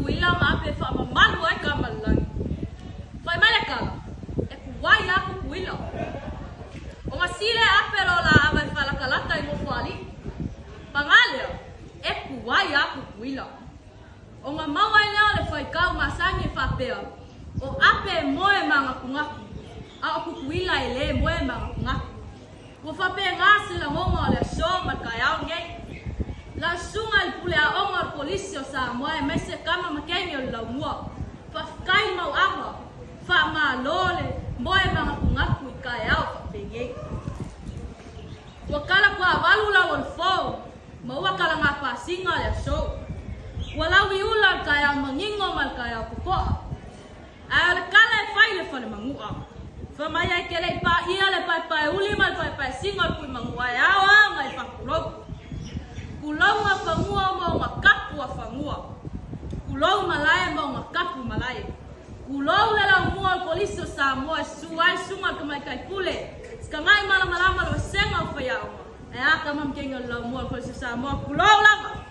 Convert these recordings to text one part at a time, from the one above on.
kuila mape fa mamalu ai kamalang. Fai mai kala. E kuai la kuila. O masile apero la avan fala kalata I mo fali. Pangalia e kuai kuila. O nga mawai leo le fai kau masangi fa pea. O ape moe manga kungaku. A o kuila ele moe manga kungaku. Wo fa pe ngase la hongo le show makayao ngei. La sunga il pule a onga polisi o sa moe mese kama makenyo la mua. Fa kai mau ava. Fa ma lole moe manga kungaku ikayao fa pe ngei. Wakala kwa walu la wal fo. Ma wakala ngapa singa le show. Walau iula kaya mangingo mal kaya kukoa. Ay kala e fai le fale mangua. Fa mai ai kele pa ia le pai uli mal pai singo ku mangua yawa ngai fa kulo. Kulo nga fangua mo nga kapu fangua. Kulo malaya mo nga kapu malaya. Kulo le la mua polisi sa mo suai sunga kamai kai pule. Skangai mala lo senga fa yawa. Ay aka mam kengo la mua polisi sa mo kulo lava.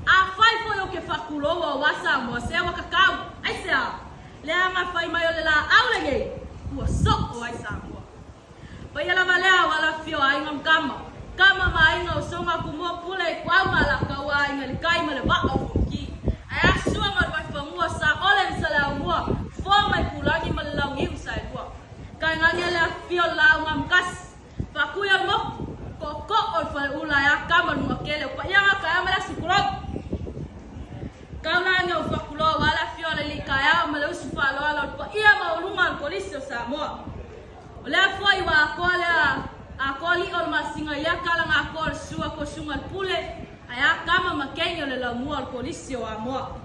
A fai foi o que faculo o wasa mo se wa kakau ai se a le anga fai mai o le la aule gei o so o ai sa mo pa ia vale wala fio ai ngam kama mai ngo so nga ku mo pule kwa mala ka wa ngal kai male ba o ki ai asua mar vai fa mo sa ole sala mo fo mai pulani mal la ngi sa ko kai ngani le fio la ngam kas fa ku ya mo ko o fa ula ya kama mo kele pa ia ka ya mala sikulo. Kau na ngau fakulo wala fiola li kaya malau sufalo ala pa ia maulungan polisi sa mo. Ole foi wa akoli ol masinga ia kala ngakol sua ko sungal pule aya kama makenyo le la mo al polisi wa mo.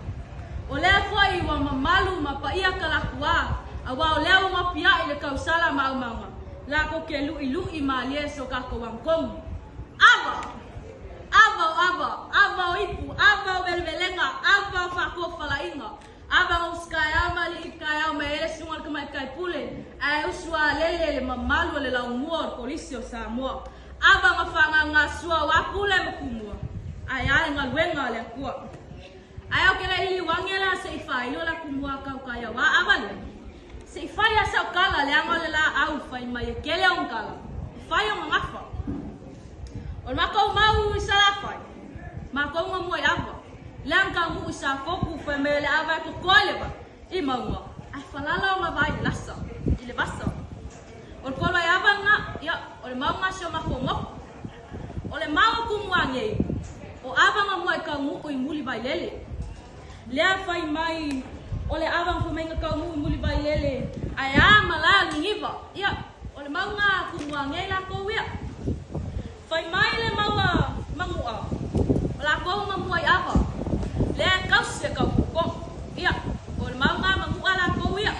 Ole foi wa mamalu mapa ia kala kwa awa ole wa pia ile kausala maumanga. La ko ke ilu imalie so ka ko wangkong. Ava ipu, ava velvelenga, ava fako falainga, ava uskaya mali kaya maele sungal kamai kai pule, ai uswa lele mamalu le la umur polisi o Samoa, ava ngafanga ngasua wapule mkumua, ai ngalwenga le kuwa, ai okela ili wangela se ifai lo la kumua kau kaya wa avale, se ifai asa kala le angole la au fai mai kele onkala, ifai ngafa. O makau mau isalafai. Makau ngamu ava. Lang kamu isafoku famele ava ko koleba. Imawa. Ai falala ma vai lasa. Ile basa. O kola ava nga ya o mau nga so makongo. O le mau kumwange. O ava nga mo ka mu ko imuli vai lele. Le fai mai o le ava ko menga ka mu imuli vai lele. Ai ama la ngiva. Ya o le mau nga kumwange la ko wia. Fai mai le maua mangua. Wala ko mamuai ava. Le kausia ka ko. Ia, o le mau mangua la ko ia.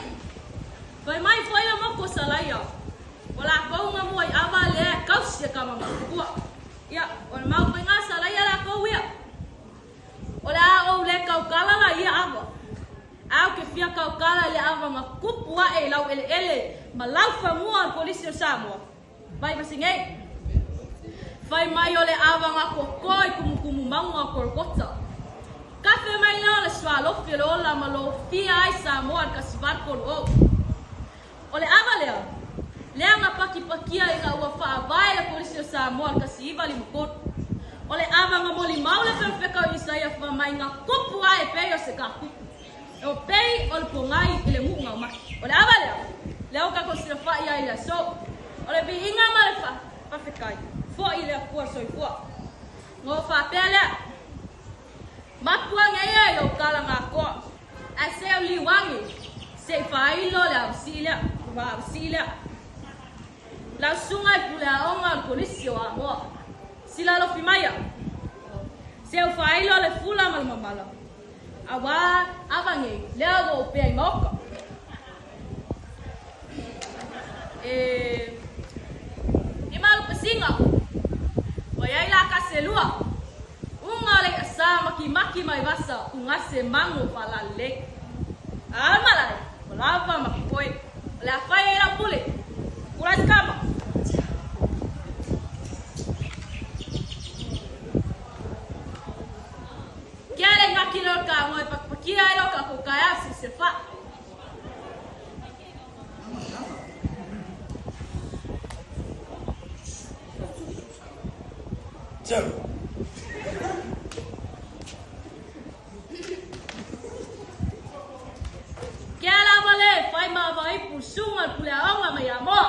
Fai mai foi le moko salaya. Wala ko mamuai ava le kausia ka mangua. Ia, o le mau penga salaya la ko ia. Ola o le kaukala la ia ava. Au ke fia kaukala le ava ma kupua e lau ele malau fa mua polisi o Samoa. Vai masingei. Fai mai ole ava nga kokoi kumu mangu korkota. Kafe mai na le swalo filo la malo fia ai Samoa ka sibar ko o. Ole ava lea. Lea nga pakia nga ua fa vai le polisi o Samoa ka siva limkot. Ole ava nga moli maule perfeka Isaia fa mai nga kupu ai peyo se ka kupu. O pei ol pongai ile mu nga ma. Ole ava lea. Lea ka ko sifa ia ile so. Ole bi inga malfa fa fekai. Fo ile akua soi fua. Ngo fa pele. Mapua ngaya yo kala ngako. Ase liwangi. Se fa ilo la sila, va sila. La sungai pula onga polisi wa mo. Sila lo fimaya. Se fa ilo le fula mal mamala. Awa avange lego pe moka. Imalu pesinga. Wayai la kaselua. Ungale asa maki mai basa ungase mango pala lek. Amalai, lava makoi. La fai la pule. Kuras kama. Kele ngakilo ka ngoi kia ilo ka ko kaya se fa. Jump. Kia la vale, fai ma vai pusunga pule aonga mai amo.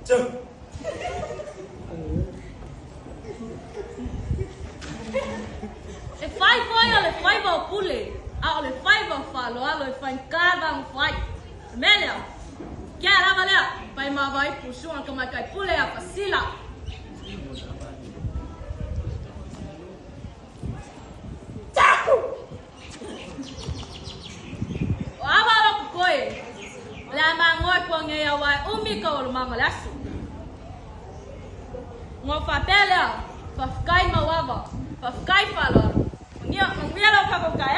Jump. E fai foi ole fai va pule. A ole fai va falo, ole fai cada fai. Melhor. Kia la vale, fai ma vai pusunga kama kai pule a pasila. Ngea wai umi ka o mama lasu. Ngo fatela, fa kai ma wava, fa kai falo. Ngia lo ka ko kai